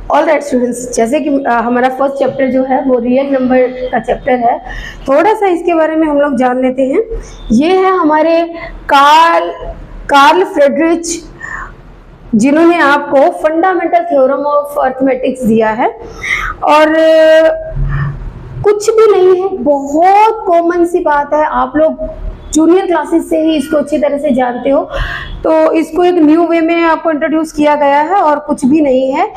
Alright students, जैसे कि हमारा फर्स्ट चैप्टर जो है वो रियल नंबर का चैप्टर है। थोड़ा सा इसके बारे में हम लोग जान लेते हैं। ये है हमारे कार्ल फ्रेडरिच, जिन्होंने आपको फंडामेंटल थ्योरम ऑफ अर्थमेटिक्स दिया है। और कुछ भी नहीं है, बहुत कॉमन सी बात है, आप लोग जूनियर क्लासेस से ही इसको अच्छी तरह से जानते हो। तो इसको एक न्यू वे में आपको इंट्रोड्यूस किया गया है और कुछ भी नहीं है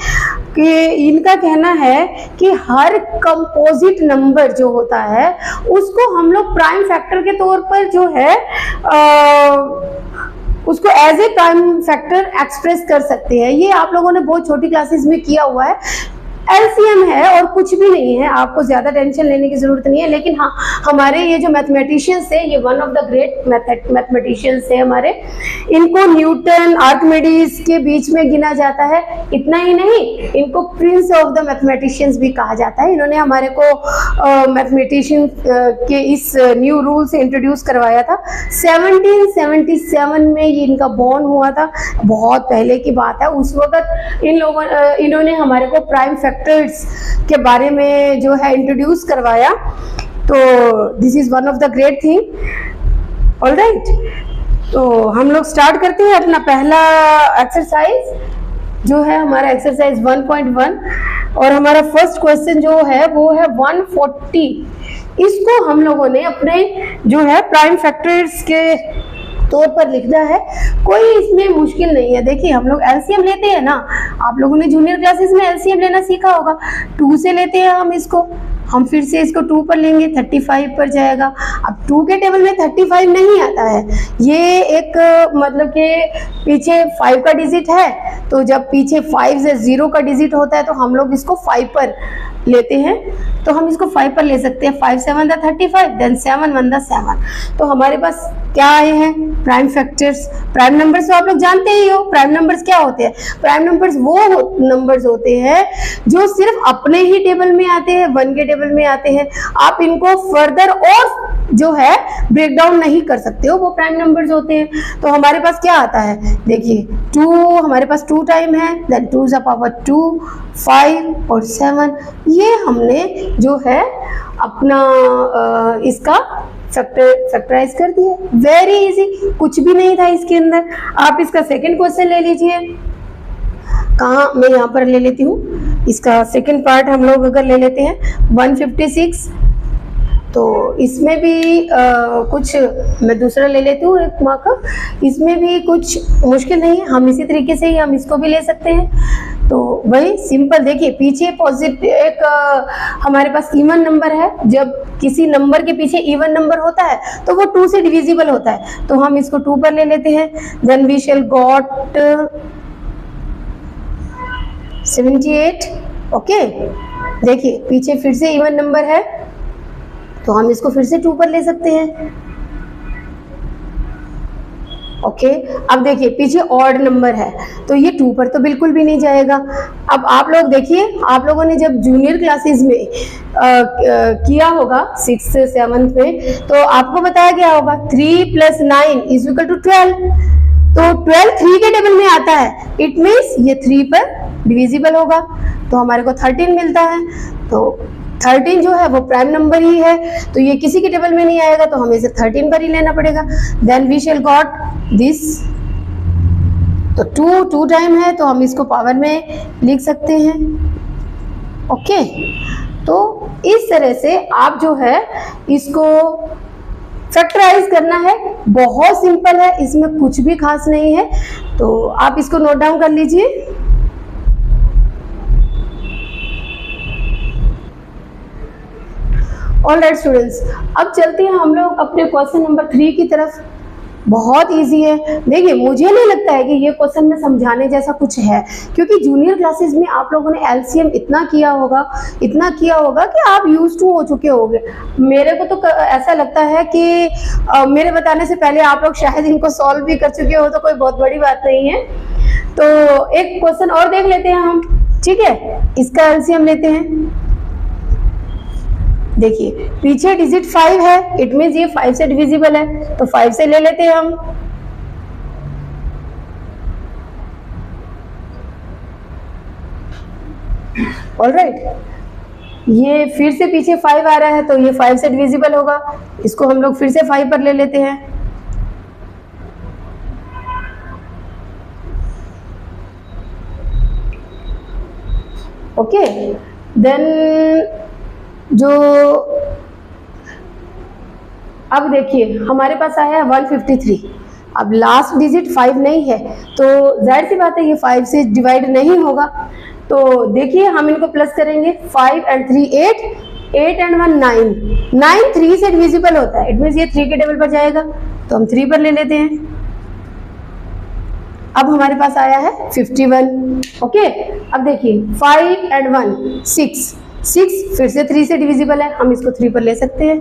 कि इनका कहना है कि हर कंपोजिट नंबर जो होता है उसको हम लोग प्राइम फैक्टर के तौर पर जो है उसको as a prime factor express कर सकते हैं। ये आप लोगों ने बहुत छोटी क्लासेस में किया हुआ है। एलसीएम है और कुछ भी नहीं है, आपको ज्यादा टेंशन लेने की जरूरत नहीं है। लेकिन हाँ, हमारे ये जो मैथमेटिशियंस है, ये one of the great mathematicians है हमारे, इनको न्यूटन आर्किमिडीज के बीच में गिना जाता है। इतना ही नहीं, इनको प्रिंस ऑफ द मैथमेटिशियंस भी कहा जाता है। इन्होंने हमारे को मैथमेटिशियन के इस न्यू रूल से इंट्रोड्यूस करवाया था। 1777 में ये इनका बॉर्न हुआ था, बहुत पहले की बात है। उस वक्त इन्होंने हमारे को प्राइम फैक्टर्स के बारे में जो है इंट्रोड्यूस करवाया। तो this is one of the great thing. Alright, तो हम लोग स्टार्ट करते हैं अपना पहला एक्सरसाइज, जो है हमारा एक्सरसाइज 1.1। और हमारा फर्स्ट क्वेश्चन जो है वो है 140। इसको हम लोगों ने अपने जो है प्राइम फैक्टर्स के तौर पर लिखना है। कोई इसमें मुश्किल नहीं है। देखिए, हम लोग एलसीएम लेते हैं ना, आप लोगों ने जूनियर क्लासेस में एलसीएम लेना सीखा होगा। 2 से लेते हैं हम फिर से इसको 2 पर लेंगे, 35 पर जाएगा। अब 2 के टेबल में 35 नहीं आता है, ये एक मतलब के पीछे 5 का डिजिट है, तो जब पीछे 5 से 0 का डिजिट होता है तो हम लोग इसको 5 पर लेते हैं। तो हम इसको 5 पर ले सकते हैं। 5 7 दा 35, देन 7 1 दा 7। तो हमारे पास क्या आए हैं? Prime factors. प्राइम नंबर्स तो आप लोग जानते ही हो। प्राइम नंबर्स क्या होते हैं? प्राइम नंबर्स वो नंबर्स होते हैं जो सिर्फ अपने ही टेबल में आते हैं, 1 के टेबल में आते हैं। आप इनको फर्दर और जो है ब्रेक डाउन नहीं कर सकते हो, वो प्राइम नंबर्स होते हैं। तो हमारे पास क्या आता है? देखिए, 2 हमारे पास 2 टाइम है, देन 2 द पावर 2, 5 और 7। ये हमने जो है अपना इसका फैक्टराइज कर दिया। वेरी इजी, कुछ भी नहीं था इसके अंदर। आप इसका सेकंड क्वेश्चन ले लीजिए। कहाँ, मैं यहाँ पर ले लेती हूँ इसका सेकंड पार्ट। हम लोग अगर ले लेते हैं 156, तो इसमें भी कुछ मैं दूसरा ले लेती हूँ एक मार्कर। इसमें भी कुछ मुश्किल नहीं है, हम इसी तरीके से ही हम इसको भी ले सकते हैं। तो वही सिंपल, देखिए पीछे पॉजिटिव एक हमारे पास इवन नंबर है। जब किसी नंबर के पीछे इवन नंबर होता है तो वो 2 से डिविजिबल होता है, तो हम इसको 2 पर ले लेते हैं। Then we shall got 78। Okay, देखिए पीछे फिर से इवन नंबर है, तो हम इसको फिर से 2 पर ले सकते हैं। ओके, अब देखिए पीछे ऑड नंबर है, तो ये 2 पर तो बिल्कुल भी नहीं जाएगा। अब आप लोग देखिए, आप लोगों ने जब जूनियर क्लासेस में किया होगा 6th 7th में, तो आपको बताया गया होगा 3 + 9 = 12। तो 12 3 के टेबल में आता है, इट मीन्स ये 3 पर डिविजिबल होगा, तो हमारे को 13 मिलता है। तो 13 जो है वो प्राइम नंबर ही है, तो ये किसी के टेबल में नहीं आएगा, तो हमें इसे 13 पर ही लेना पड़ेगा। Then we shall got this, तो 2 टाइम है, तो हम इसको पावर में लिख सकते हैं। ओके, तो इस तरह से आप जो है इसको फैक्टराइज करना है। बहुत सिंपल है, इसमें कुछ भी खास नहीं है, तो आप इसको नोट डाउन कर लीजिए। ऑलराइट स्टूडेंट्स, अब चलते हैं हम लोग अपने क्वेश्चन नंबर 3 की तरफ। बहुत इजी है। देखिए, मुझे नहीं लगता है कि ये क्वेश्चन में समझाने जैसा कुछ है, क्योंकि जूनियर क्लासेस में आप लोगों ने एलसीएम इतना किया होगा कि आप यूज टू हो चुके होंगे। मेरे को तो ऐसा लगता है कि मेरे बताने से पहले आप लोग शायद इनको सॉल्व भी कर चुके हो, तो कोई बहुत बड़ी बात नहीं है। तो एक क्वेश्चन और देख लेते हैं हम, ठीक है? इसका एलसीएम लेते हैं। देखिए पीछे डिजिट 5 है, इट मीन्स ये 5 से डिविजिबल है, तो 5 से ले लेते हैं हम। ऑलराइट, ये फिर से पीछे 5 आ रहा है तो ये 5 से डिविजिबल होगा, इसको हम लोग फिर से 5 पर ले लेते हैं। ओके, देन जो अब देखिए हमारे पास आया है 153। अब लास्ट डिजिट 5 नहीं है तो जाहिर सी बात है ये 5 से डिवाइड नहीं होगा। तो देखिए हम इनको प्लस करेंगे, 5 and 3 8, 8 and 1 9, 9 3 से डिविजिबल होता है, इट मीन्स ये 3 के टेबल पर जाएगा तो हम 3 पर ले लेते हैं। अब हमारे पास आया है 51। ओके, अब देखिए 5 and 1 6, 6 फिर से 3 से डिविजिबल है, हम इसको 3 पर ले सकते हैं।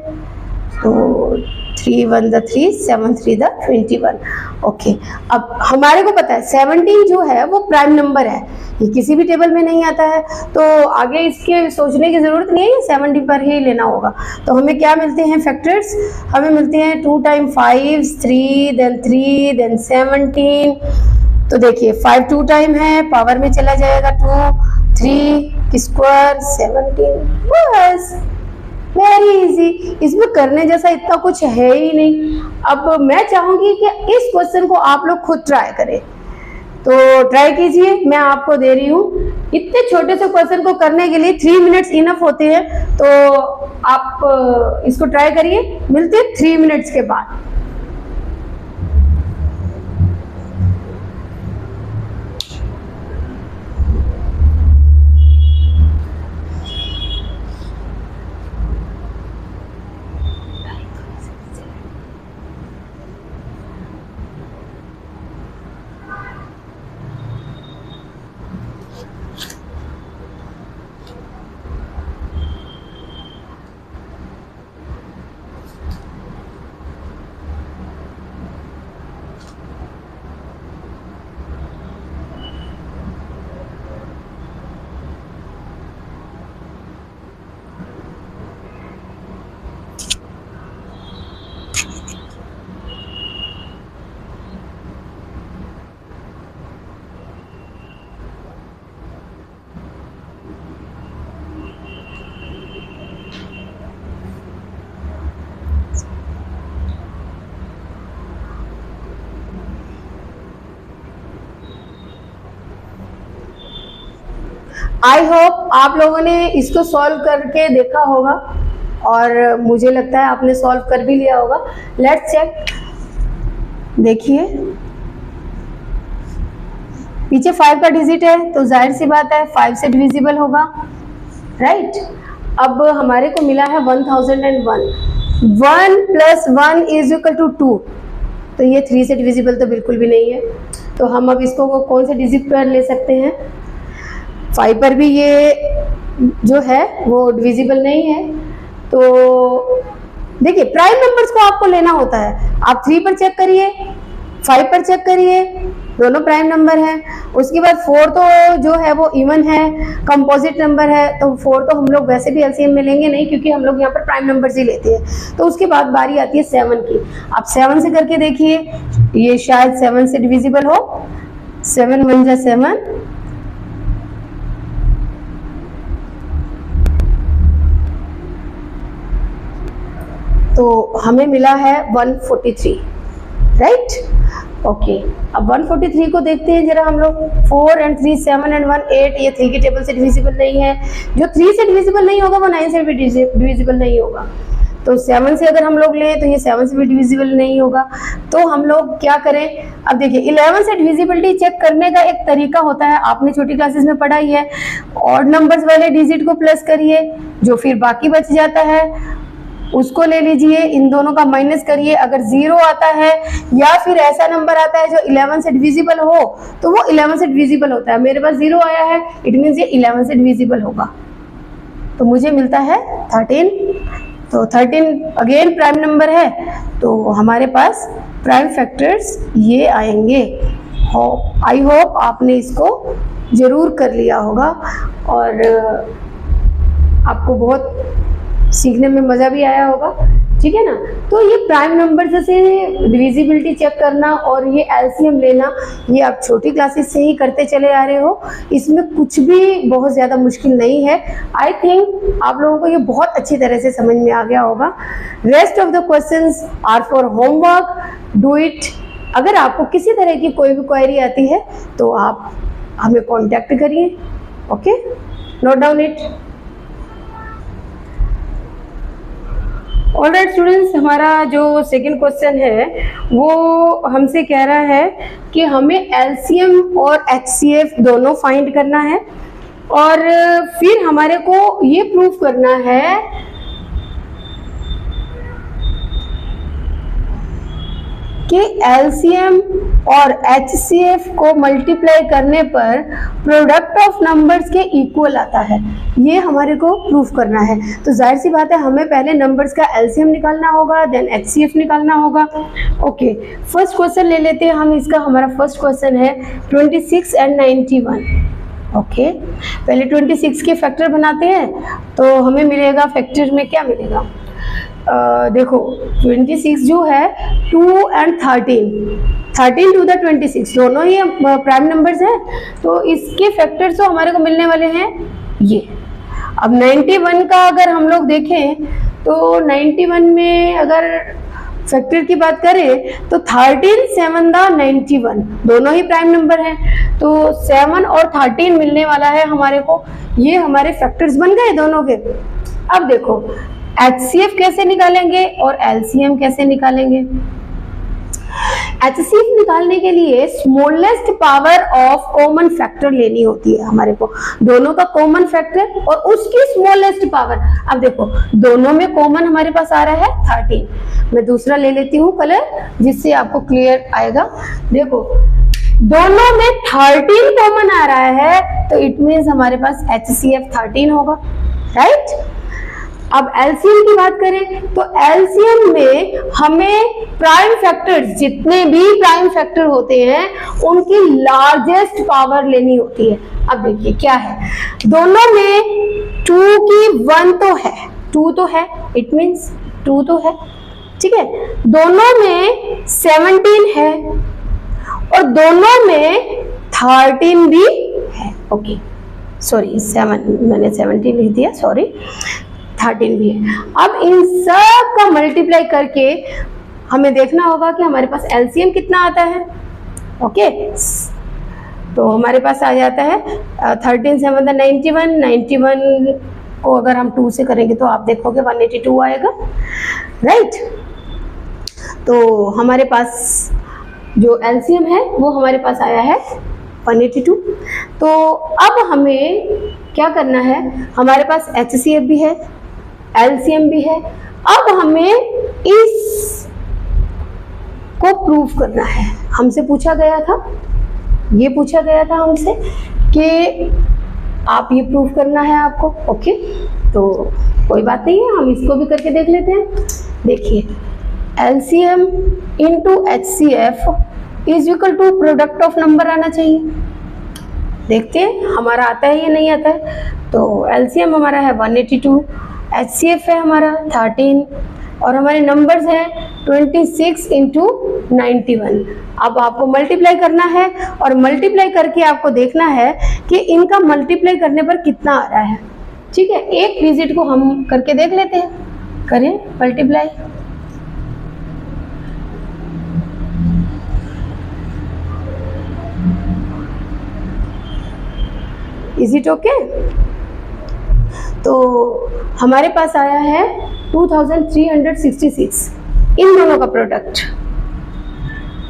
तो 3 1 the 3, 7 3 the 21। ओके, अब हमारे को पता है 17 जो है वो प्राइम नंबर है, ये किसी भी टेबल में नहीं आता है, तो आगे इसके सोचने की जरूरत नहीं है, ये 70 पर ही लेना होगा। तो हमें क्या मिलते हैं फैक्टर्स, हमें मिलते हैं 2 times 5, 3 then 17। तो देखिए 5 2 टाइम है, पावर में चला जाएगा 2, 3 स्क्वायर 17, बस वेरी इजी, इसमें करने जैसा इतना कुछ है ही नहीं। अब मैं चाहूंगी कि इस क्वेश्चन को आप लोग खुद ट्राई करें, तो ट्राई कीजिए, मैं आपको दे रही हूँ। इतने छोटे से क्वेश्चन को करने के लिए 3 मिनट्स इनफ होते हैं, तो आप इसको ट्राई करिए, मिलते हैं 3 मिनट्स के बाद। आई होप आप लोगों ने इसको सॉल्व करके देखा होगा और मुझे लगता है आपने सॉल्व कर भी लिया होगा। लेट्स चेक, देखिए पीछे 5 का डिजिट है तो जाहिर सी बात है 5 से डिविजिबल होगा, राइट। अब हमारे को मिला है 1001, 1 + 1 = 2, तो ये 3 से डिविजिबल तो बिल्कुल भी नहीं है। तो हम अब इसको कौन से डिजिट पर ले सकते हैं, 5 पर भी ये जो है वो डिविजिबल नहीं है। तो देखिए प्राइम नंबर्स को आपको लेना होता है, आप 3 पर चेक करिए, 5 पर चेक करिए, दोनों प्राइम नंबर हैं। उसके बाद 4 तो जो है वो इवन है, कंपोजिट नंबर है, तो 4 तो हम लोग वैसे भी एलसीएम में लेंगे नहीं क्योंकि हम लोग यहाँ पर प्राइम नंबर्स ही लेते हैं। तो उसके बाद बारी आती है 7 की। आप 7 से करके देखिए, ये शायद 7 से डिविजिबल हो, 7 1 जा 7, तो हमें मिला है 143, राइट। ओके, अब 143 को देखते हैं जरा हम लोग। 4 and 3 7 and 1 8, ये 3 के टेबल से डिविजिबल नहीं है। जो 3 से डिविजिबल नहीं होगा वो 9 से भी डिविजिबल नहीं होगा। तो 7 से अगर हम लोग लें तो ये 7 से भी डिविजिबल नहीं होगा। तो हम लोग क्या करें, अब देखिए 11 से डिविजिबिलिटी चेक करने का एक तरीका होता है, आपने छोटी क्लासेस में पढ़ा ही है। ऑड नंबर्स वाले डिजिट को प्लस करिए, जो फिर बाकी बच जाता है उसको ले लीजिए, इन दोनों का माइनस करिए। अगर 0 आता है या फिर ऐसा नंबर आता है जो 11 से डिविजिबल हो तो वो 11 से डिविजिबल होता है। मेरे पास 0 आया है, इट मीन्स ये 11 से डिविजिबल होगा, तो मुझे मिलता है 13। तो 13 अगेन प्राइम नंबर है, तो हमारे पास प्राइम फैक्टर्स ये आएंगे। आई होप आपने इसको जरूर कर लिया होगा और आपको बहुत सीखने में मज़ा भी आया होगा। ठीक है ना। तो ये प्राइम नंबर से डिविजिबिलिटी चेक करना और ये एलसीएम लेना, ये आप छोटी क्लासेस से ही करते चले आ रहे हो, इसमें कुछ भी बहुत ज़्यादा मुश्किल नहीं है। आई थिंक आप लोगों को ये बहुत अच्छी तरह से समझ में आ गया होगा। Rest of the questions are for homework, do it. अगर आपको किसी तरह की कोई भी क्वेरी आती है तो आप हमें कॉन्टैक्ट करिए। Okay, note down it. Alright students, हमारा जो सेकंड क्वेश्चन है वो हमसे कह रहा है कि हमें एलसीएम और एचसीएफ दोनों फाइंड करना है और फिर हमारे को ये प्रूफ करना है कि एलसीएम और एचसीएफ को मल्टीप्लाई करने पर प्रोडक्ट ऑफ नंबर्स के इक्वल आता है। ये हमारे को प्रूफ करना है। तो जाहिर सी बात है हमें पहले नंबर्स का एलसीएम निकालना होगा, देन एचसीएफ निकालना होगा। ओके, फर्स्ट क्वेश्चन ले लेते हैं हम इसका। हमारा फर्स्ट क्वेश्चन है 26 एंड 91। ओके, पहले 26 के फैक्टर बनाते हैं तो हमें मिलेगा, फैक्टर में क्या मिलेगा, देखो 26 जो है 2 एंड 13 टू द 26 दोनों ही प्राइम नंबर्स हैं, तो इसके फैक्टर्स तो हमारे को मिलने वाले हैं ये। अब 91 का अगर हम लोग देखें तो 91 में अगर फैक्टर की बात करें तो 13 7 द 91 दोनों ही प्राइम नंबर हैं, तो 7 और 13 मिलने वाला है हमारे को। ये हमारे फैक्टर्स बन गए दोनों के। अब देखो एचसीएफ कैसे निकालेंगे और एलसीएम कैसे निकालेंगे। एचसीएफ निकालने के लिए smallest power of common factor लेनी होती है हमारे को, दोनों का कॉमन फैक्टर और उसकी स्मॉलेस्ट पावर। अब देखो दोनों में कॉमन हमारे पास आ रहा है 13। मैं दूसरा ले लेती हूँ कलर जिससे आपको क्लियर आएगा। देखो दोनों में 13 कॉमन आ रहा है तो इट मीन्स हमारे पास एचसीएफ 13 होगा, राइट। अब एलसीएम की बात करें तो एलसीएम में हमें प्राइम फैक्टर्स, जितने भी प्राइम फैक्टर होते हैं उनकी लार्जेस्ट पावर लेनी होती है। अब देखिए क्या है, दोनों में 2 की 1 तो है, 2 तो है, इट मीन्स 2 तो है, ठीक है। दोनों में 17 है और दोनों में 13 भी है। ओके सॉरी, 7 मैंने 17 लिख दिया, सॉरी, 13 भी है। अब इन सब का मल्टीप्लाई करके हमें देखना होगा कि हमारे पास एलसीएम कितना आता है। ओके, तो हमारे पास आ जाता है 13 7 91, 91 को अगर हम 2 से करेंगे तो आप देखोगे 182 आएगा, राइट। तो हमारे पास जो एलसीएम है वो हमारे पास आया है 182। तो अब हमें क्या करना है, हमारे पास एचसीएफ भी है, एलसीएम भी है। अब हमें इस को प्रूफ करना है। हमसे पूछा गया था, ये पूछा गया था हमसे कि आप ये प्रूफ करना है आपको। ओके, तो कोई बात नहीं है, हम इसको भी करके देख लेते हैं। देखिए LCM into HCF is equal to product of number आना चाहिए। देखते हैं हमारा आता है या नहीं आता है। तो एलसीएम हमारा है 182, एचसीएफ है हमारा 13 और हमारे नंबर्स हैं 26 इंटू 91। अब आपको मल्टीप्लाई करना है और मल्टीप्लाई करके आपको देखना है कि इनका मल्टीप्लाई करने पर कितना आ रहा है, ठीक है। एक डिजिट को हम करके देख लेते हैं, करें मल्टीप्लाई। Is it okay? तो हमारे पास आया है 2366 इन दोनों का प्रोडक्ट।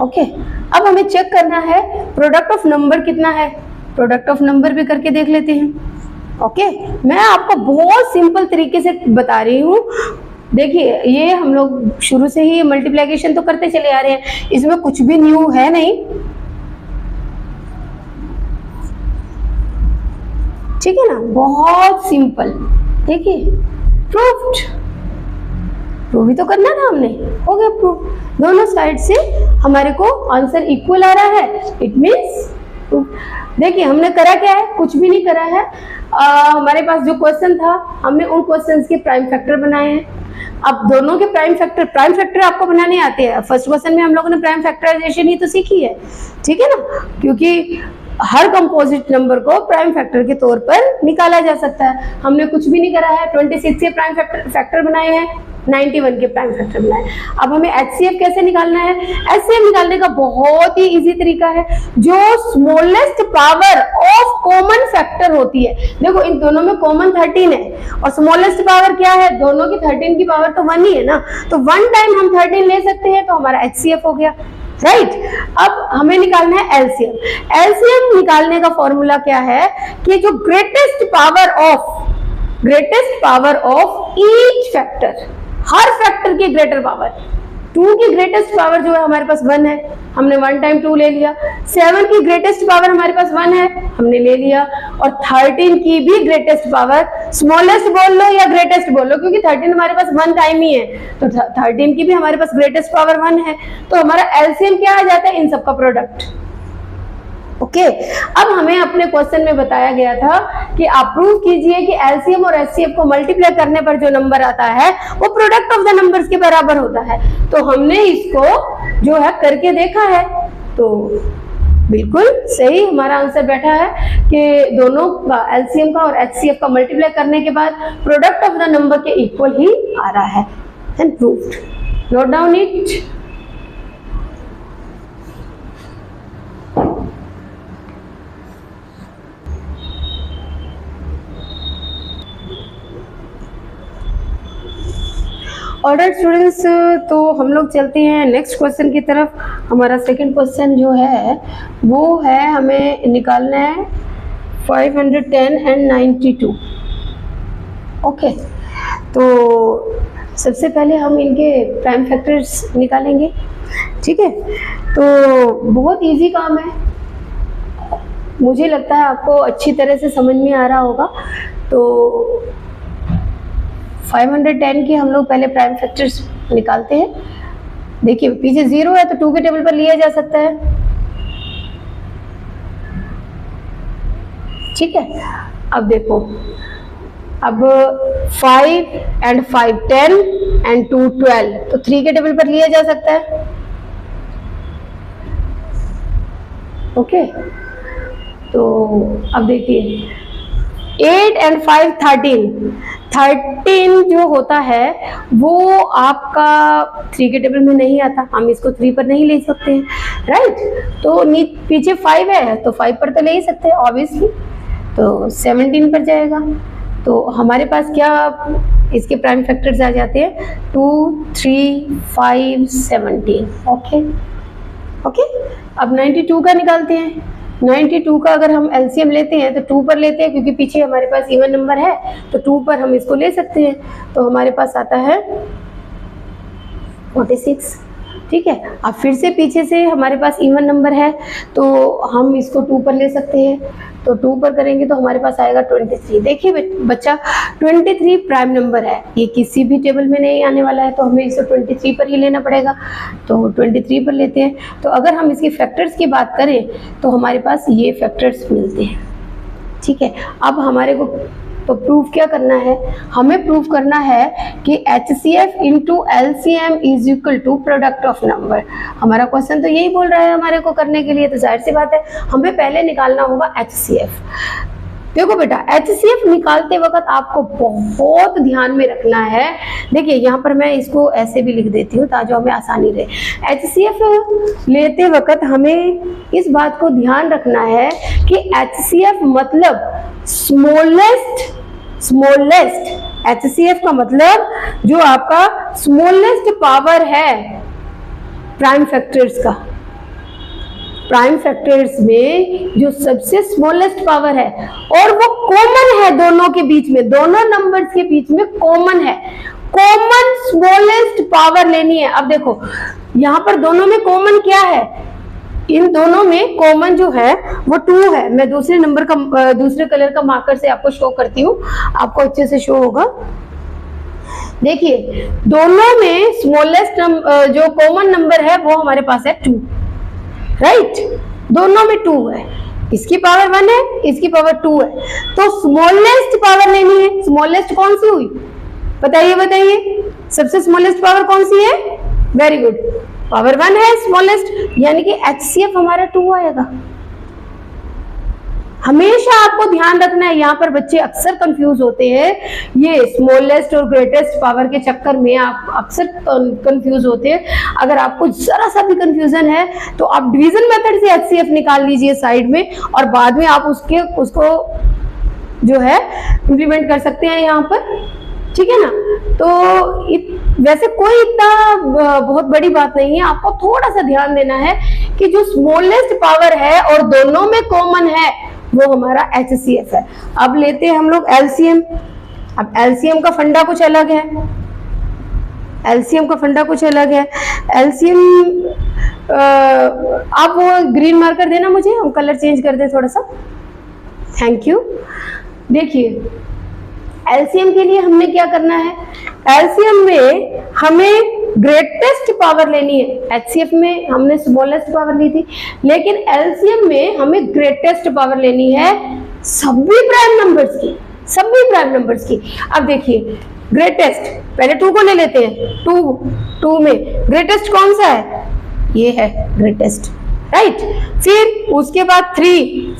ओके, अब हमें चेक करना है प्रोडक्ट ऑफ नंबर कितना है। प्रोडक्ट ऑफ नंबर भी करके देख लेते हैं। ओके, मैं आपको बहुत सिंपल तरीके से बता रही हूँ। देखिए ये हम लोग शुरू से ही मल्टीप्लिकेशन तो करते चले आ रहे हैं, इसमें कुछ भी न्यू है नहीं, ठीक है ना, बहुत सिंपल। देखिए प्रूफ्ड, प्रूव ही तो करना था हमने, हो गया प्रूफ। दोनों साइड से हमारे को आंसर इक्वल आ रहा है, इट मीन्स। देखिए हमने करा क्या है, कुछ भी नहीं करा है, हमारे पास जो क्वेश्चन था हमने उन क्वेश्चंस के प्राइम फैक्टर बनाए हैं। अब दोनों के प्राइम फैक्टर आपको बनाने आते हैं। फर्स्ट क्वेश्चन में हम लोगों ने प्राइम फैक्टराइजेशन ही तो सीखी है, ठीक है ना, क्योंकि हर कंपोजिट नंबर को प्राइम फैक्टर के तौर पर निकाला जा सकता है। हमने कुछ भी नहीं करा है, 26 के प्राइम फैक्टर बनाए हैं, 91 के प्राइम फैक्टर बनाए। अब हमें HCF कैसे निकालना है? HCF निकालने का बहुत ही इजी तरीका है, जो smallest power of common factor होती है। देखो इन दोनों में कॉमन 13 है और स्मॉलेस्ट पावर क्या है? दोनों की 13 की पावर तो 1 ही है ना, तो 1 टाइम हम 13 ले सकते हैं, तो हमारा HCF हो गया, राइट। अब हमें निकालना है LCM। LCM निकालने का फॉर्मूला क्या है कि जो greatest power of each factor, her factor की ग्रेटर पावर, 2 की ग्रेटेस्ट पावर जो है हमारे पास 1 है, हमने 1 टाइम 2 ले लिया। 7 की ग्रेटेस्ट पावर हमारे पास 1 है, हमने ले लिया। और 13 की भी ग्रेटेस्ट पावर, स्मॉलेस्ट बोल लो या ग्रेटेस्ट बोल लो, क्योंकि 13 हमारे पास 1 टाइम ही है, तो 13 की भी हमारे पास ग्रेटेस्ट पावर 1 है, तो हमारा एलसीएम क्या आ जाता है? इन सबका प्रोडक्ट। ओके, अब हमें अपने क्वेश्चन में बताया गया था कि आप प्रूव कीजिए कि एलसीएम और एचसीएफ को मल्टीप्लाई करने पर जो नंबर आता है वो प्रोडक्ट ऑफ द नंबर्स के बराबर होता है। तो हमने इसको जो है करके देखा है, तो बिल्कुल सही हमारा आंसर बैठा है कि दोनों का, एलसीएम का और एचसीएफ का मल्टीप्लाई करने के बाद प्रोडक्ट ऑफ द नंबर के इक्वल ही आ रहा है। And proved. Note down it. Alright students, तो हम लोग चलते हैं नेक्स्ट क्वेश्चन की तरफ। हमारा सेकंड क्वेश्चन जो है वो है, हमें निकालना है 510 एंड 92। ओके, तो सबसे पहले हम इनके प्राइम फैक्टर्स निकालेंगे, ठीक है। तो बहुत इजी काम है, मुझे लगता है आपको अच्छी तरह से समझ में आ रहा होगा। तो 510 के हम लोग पहले प्राइम फैक्टर्स निकालते हैं। देखिए पीछे 0 है तो 2 के टेबल पर लिया जा सकता है, ठीक है। अब देखो, अब 5 and 5 10 and 2 12, तो 3 के टेबल पर लिया जा सकता है। ओके, तो अब देखिए 8 and 5 13 जो होता है वो आपका 3 के टेबल में नहीं आता, हम इसको 3 पर नहीं ले सकते हैं, राइट। तो पीछे 5 है तो 5 पर तो ले ही सकते हैं ऑब्वियसली, तो 17 पर जाएगा। तो हमारे पास क्या इसके प्राइम फैक्टर्स आ जाते हैं 2 3 5 17। ओके ओके, अब 92 का निकालते हैं। 92 का अगर हम एलसीएम लेते हैं तो 2 पर लेते हैं, क्योंकि पीछे हमारे पास इवन नंबर है तो 2 पर हम इसको ले सकते हैं। तो हमारे पास आता है 46, ठीक है। अब फिर से पीछे से हमारे पास इवन नंबर है तो हम इसको 2 पर ले सकते हैं, तो 2 पर करेंगे तो हमारे पास आएगा 23। देखिए बच्चा, 23 प्राइम नंबर है, ये किसी भी टेबल में नहीं आने वाला है, तो हमें इसको 23 पर ही लेना पड़ेगा। तो 23 पर लेते हैं। तो अगर हम इसके फैक्टर्स की बात करें तो हमारे पास ये फैक्टर्स मिलते हैं, ठीक है। अब हमारे को तो प्रूफ क्या करना है? हमें प्रूफ करना है कि HCF into LCM is equal to product of number. हमारा क्वेश्चन तो यही बोल रहा है हमारे को करने के लिए, तो जाहिर सी बात है हमें पहले निकालना होगा HCF। देखो बेटा, HCF निकालते वक्त आपको बहुत ध्यान में रखना है। देखिए यहाँ पर मैं इसको ऐसे भी लिख देती हूँ ताकि हमें आसानी रहे। HCF लेते वक्त हमें इस बात को ध्यान रखना है कि HCF मतलब स्मॉलेस्ट। HCF का मतलब जो आपका स्मॉलेस्ट पावर है प्राइम फैक्टर्स का, प्राइम फैक्टर्स में जो सबसे स्मॉलेस्ट पावर है और वो कॉमन है दोनों के बीच में, दोनों नंबर्स के बीच में कॉमन है। कॉमन स्मॉलेस्ट पावर लेनी है। अब देखो यहाँ पर दोनों में कॉमन क्या है? इन दोनों में कॉमन जो है वो 2 है। मैं दूसरे नंबर का, दूसरे कलर का मार्कर से आपको शो करती हूँ, आपको अच्छे से शो होगा। देखिए दोनों में स्मॉलेस्ट जो कॉमन नंबर है वो हमारे पास है 2, राइट। दोनों में 2 है। इसकी पावर 1 है, इसकी पावर 2 है, तो स्मॉलेस्ट पावर लेनी है। स्मॉलेस्ट कौन सी हुई, बताइए बताइए, सबसे स्मॉलेस्ट पावर कौन सी है? वेरी गुड, पावर 1 है स्मॉलेस्ट, यानी कि HCF हमारा 2 आएगा। हमेशा आपको ध्यान रखना है, यहाँ पर बच्चे अक्सर कंफ्यूज होते हैं, ये स्मॉलेस्ट और ग्रेटेस्ट पावर के चक्कर में आप अक्सर कंफ्यूज होते हैं। अगर आपको जरा सा भी कंफ्यूजन है तो आप डिवीजन मेथड से HCF निकाल लीजिए साइड में, और बाद में आप उसको जो है इम्प्लीमेंट कर सकते हैं यहाँ पर, ठीक है ना। तो वैसे कोई इतना बहुत बड़ी बात नहीं है, आपको थोड़ा सा ध्यान देना है कि जो स्मॉलेस्ट पावर है और दोनों में कॉमन है वो हमारा HCF है। अब लेते हैं हम लोग LCM। अब LCM का फंडा कुछ अलग है, LCM का फंडा कुछ अलग है। LCM आप वो ग्रीन मार्कर देना मुझे, हम कलर चेंज कर दें थोड़ा सा, थैंक यू। देखिए LCM के लिए हमने क्या करना है, LCM में हमें ग्रेटेस्ट पावर लेनी है। HCF में हमने स्मॉलेस्ट पावर ली थी, लेकिन LCM में हमें ग्रेटेस्ट पावर लेनी है सभी प्राइम नंबर्स की, सभी प्राइम नंबर्स की। अब देखिए ग्रेटेस्ट, पहले 2 को ले लेते हैं। 2 में ग्रेटेस्ट कौन सा है, ये है ग्रेटेस्ट, राइट। फिर उसके बाद 3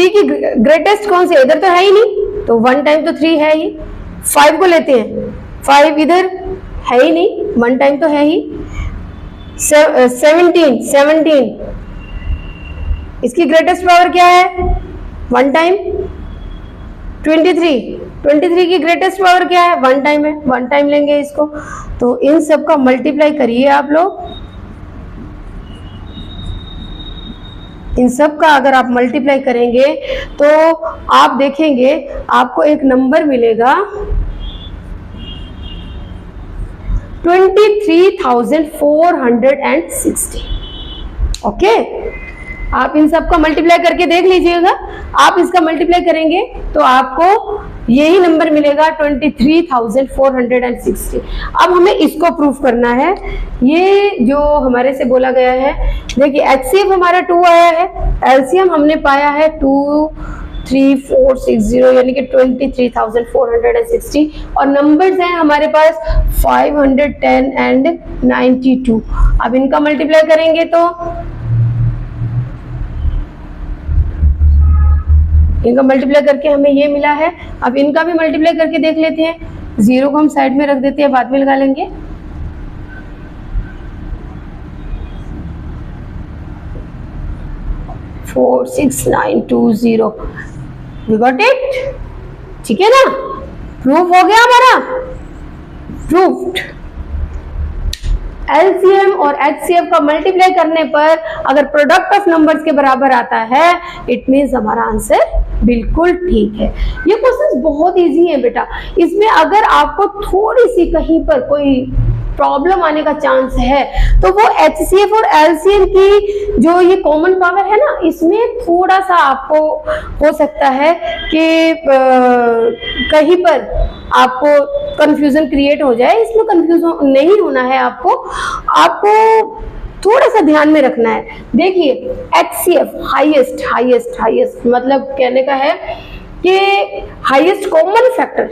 की ग्रेटेस्ट कौन सी, इधर तो है ही नहीं, तो 1 टाइम तो 3 है ही। 5 को लेते हैं, 5 इधर है ही नहीं, 1 टाइम तो है ही। 17 इसकी ग्रेटेस्ट पावर क्या है, 1 टाइम। 23 की ग्रेटेस्ट पावर क्या है, 1 टाइम है, 1 टाइम लेंगे इसको। तो इन सब का मल्टीप्लाई करिए आप लोग, इन सब का अगर आप मल्टीप्लाई करेंगे तो आप देखेंगे आपको एक नंबर मिलेगा 23,460। ओके, आप इन सब का मल्टीप्लाई करके देख लीजिएगा। आप इसका मल्टीप्लाई करेंगे तो आपको यही नंबर मिलेगा 23,460। अब हमें इसको प्रूफ करना है, ये जो हमारे से बोला गया है। देखिए HCF हमारा 2 आया है, LCM हमने पाया है 23460, यानी कि 23,460, और नंबर्स हैं हमारे पास 510 एंड 92। अब इनका मल्टीप्लाई करेंगे तो इनका मल्टीप्लाई करके हमें ये मिला है। अब इनका भी मल्टीप्लाई करके देख लेते हैं, 0 को हम साइड में रख देते हैं, बाद में लगा लेंगे। फोर 6,920, वी गॉट इट, ठीक है ना, प्रूफ हो गया हमारा, प्रूफ्ड। LCM और HCF का मल्टीप्लाई करने पर अगर प्रोडक्ट ऑफ नंबर्स के बराबर आता है, इट मीन्स हमारा आंसर बिल्कुल ठीक है। ये क्वेश्चन बहुत इजी है बेटा, इसमें अगर आपको थोड़ी सी कहीं पर कोई प्रॉब्लम आने का चांस है तो वो HCF और LCM की जो ये कॉमन पावर है ना, इसमें थोड़ा सा आपको हो सकता है कि कहीं पर आपको कंफ्यूजन क्रिएट हो जाए। इसमें कंफ्यूज नहीं होना है, आपको थोड़ा सा ध्यान में रखना है। देखिए HCF हाईएस्ट मतलब कहने का है कि हाईएस्ट कॉमन फैक्टर,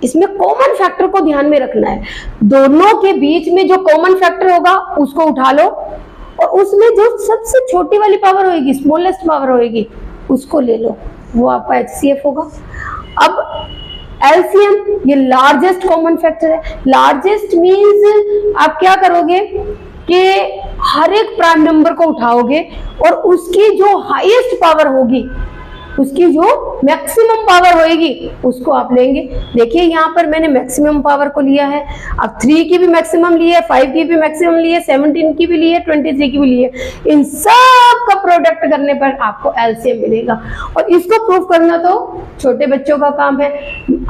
इसमें कॉमन फैक्टर को ध्यान में रखना है। दोनों के बीच में जो कॉमन फैक्टर होगा उसको उठा लो, और उसमें जो सबसे छोटी वाली पावर होगी, स्मॉलेस्ट पावर होगी, उसको ले लो, वो आपका HCF होगा। अब LCM ये लार्जेस्ट कॉमन फैक्टर है। लार्जेस्ट मीन्स आप क्या करोगे कि हर एक प्राइम नंबर को उठाओगे और उसकी जो हाईएस्ट पावर होगी, उसकी जो मैक्सिमम पावर होएगी, उसको आप लेंगे। देखिए यहाँ पर मैंने मैक्सिमम पावर को लिया है। अब 3 की भी मैक्सिमम ली है, 5 की भी मैक्सिमम ली है, 17 की भी ली है, 23 की भी ली है। इन सब का प्रोडक्ट करने पर आपको LCM मिलेगा, और इसको प्रूफ करना तो छोटे बच्चों का काम है।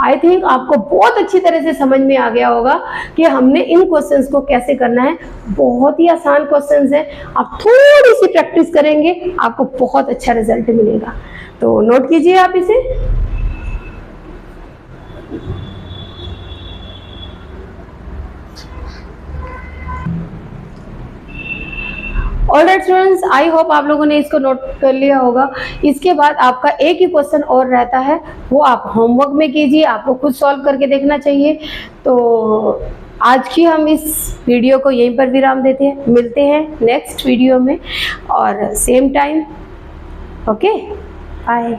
आई थिंक आपको बहुत अच्छी तरह से समझ में आ गया होगा कि हमने इन क्वेश्चंस को कैसे करना है। बहुत ही आसान क्वेश्चंस है, आप थोड़ी सी प्रैक्टिस करेंगे आपको बहुत अच्छा रिजल्ट मिलेगा। तो नोट कीजिए आप इसे। ऑलराइट स्टूडेंट्स, आई होप आप लोगों ने इसको नोट कर लिया होगा। इसके बाद आपका एक ही क्वेश्चन और रहता है, वो आप होमवर्क में कीजिए, आपको खुद सॉल्व करके देखना चाहिए। तो आज की हम इस वीडियो को यहीं पर विराम देते हैं, मिलते हैं नेक्स्ट वीडियो में और सेम टाइम। Okay, bye.